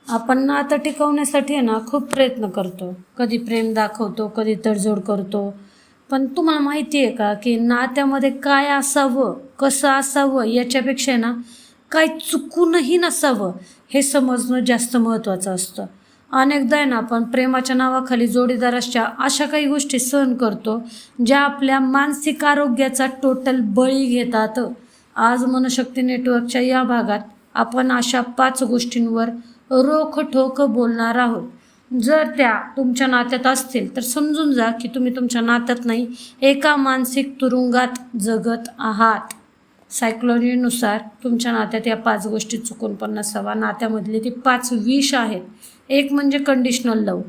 आपण नातं टिकवण्यासाठी आहे ना खूप प्रयत्न करतो. कधी प्रेम दाखवतो, कधी तडजोड करतो. पण तुम्हाला माहिती आहे का, की नात्यामध्ये काय असावं, कसं असावं याच्यापेक्षा आहे ना, काय चुकूनही नसावं हे समजणं जास्त महत्त्वाचं असतं. अनेकदा आहे ना आपण प्रेमाच्या नावाखाली जोडीदाराच्या अशा काही गोष्टी सहन करतो, ज्या आपल्या मानसिक आरोग्याचा टोटल बळी घेतात. आज मनशक्ती नेटवर्कच्या या भागात आपण अशा 5 गोष्टींवर रोखठोक बोलणार आहोत. जर त्या तुमच्या नात्यात असतील तर समजून जा की तुम्ही तुमच्या नात्यात नाही, एका मानसिक तुरुंगात जगत आहात. सायकोलॉजीनुसार तुमच्या नात्यात या 5 गोष्टी चुकून पण नसावा. नात्यामधले ती 5 विष आहेत. एक म्हणजे कंडिशनल लव्ह.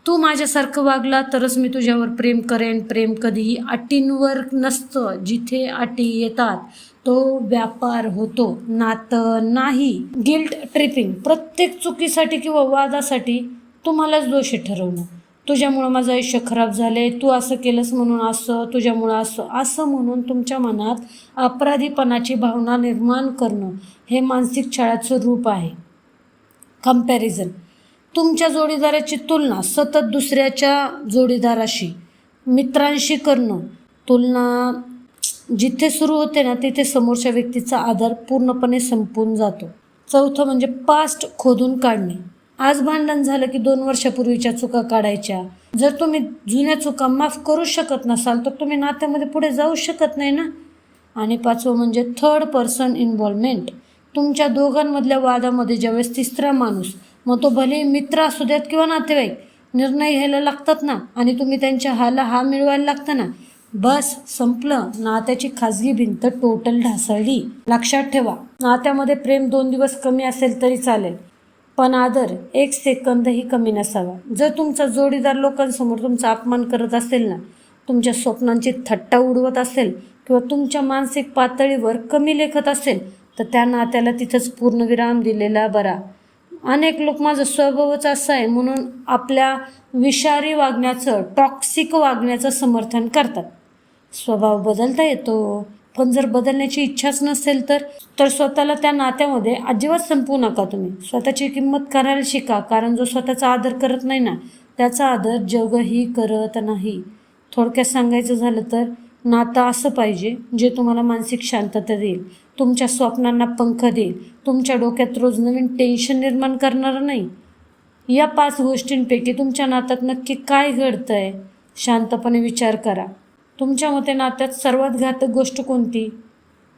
तू माझ्यासारखं वागला तरच मी तुझ्यावर प्रेम करेन. प्रेम कधीही अटींवर नसतं. जिथे अटी येतात तो व्यापार होतो, नातं नाही. Guilt tripping. प्रत्येक चुकीसाठी किंवा वादासाठी तुम्हालाच दोषी ठरवणं. तुझ्यामुळं माझं आयुष्य खराब झाले, तू असं केलंस म्हणून असं, तुझ्यामुळं असं असं म्हणून तुमच्या मनात अपराधीपणाची भावना निर्माण करणं हे मानसिक छळाचं रूप आहे. कंपॅरिझन. तुमच्या जोडीदाराची तुलना सतत दुसऱ्याच्या जोडीदाराशी, मित्रांशी करणं. तुलना जिथे सुरू होते ना तिथे समोरच्या व्यक्तीचा आदर पूर्णपणे संपून जातो. चौथं म्हणजे पास्ट खोदून काढणे. आज भांडण झालं की 2 वर्षापूर्वीच्या चुका काढायच्या. जर तुम्ही जुन्या चुका माफ करू शकत नसाल तर तुम्ही नात्यामध्ये पुढे जाऊ शकत नाही ना. आणि 5वं म्हणजे थर्ड पर्सन इन्व्हॉल्वमेंट. तुमच्या दोघांमधल्या वादामध्ये ज्यावेळेस तिसरा माणूस, मग तो भले मित्र असू द्यात किंवा नातेवाईक, निर्णय घ्यायला लागतात ना आणि तुम्ही त्यांच्या हा मिळवायला लागतं ना, बस संपलं. नात्याची खाजगी भिंत टोटल ढासळली. लक्षात ठेवा, नात्यामध्ये प्रेम 2 दिवस कमी असेल तरी चालेल, पण आदर 1 सेकंदही कमी नसावा. जर तुमचा जोडीदार लोकांसमोर तुमचा अपमान करत असेल ना, तुमच्या स्वप्नांची थट्टा उडवत असेल किंवा तुमच्या मानसिक पातळीवर कमी लेखत असेल तर त्या नात्याला तिथंच पूर्णविराम दिलेला बरा. अनेक लोक माझा स्वभावच असा आहे म्हणून आपल्या विषारी वागण्याचं, टॉक्सिक वागण्याचं समर्थन करतात. स्वभाव बदलता येतो, पण जर बदलण्याची इच्छाच नसेल तर स्वतःला त्या नात्यामध्ये अजिबात संपवू नका. तुम्ही स्वतःची किंमत करायला शिका, कारण जो स्वतःचा आदर करत नाही ना त्याचा आदर जगही करत नाही. थोडक्यात सांगायचं झालं तर नातं असं पाहिजे जे तुम्हाला मानसिक शांतता देईल, तुमच्या स्वप्नांना पंख देईल, तुमच्या डोक्यात रोज नवीन टेन्शन निर्माण करणारं नाही. या 5 गोष्टींपैकी तुमच्या नात्यात नक्की काय घडतंय शांतपणे विचार करा. तुमच्या मते नात्यात सर्वात घातक गोष्ट कोणती?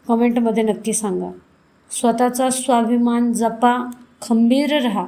कमेंटमध्ये नक्की सांगा. स्वतःचा स्वाभिमान जपा, खंबीर राहा.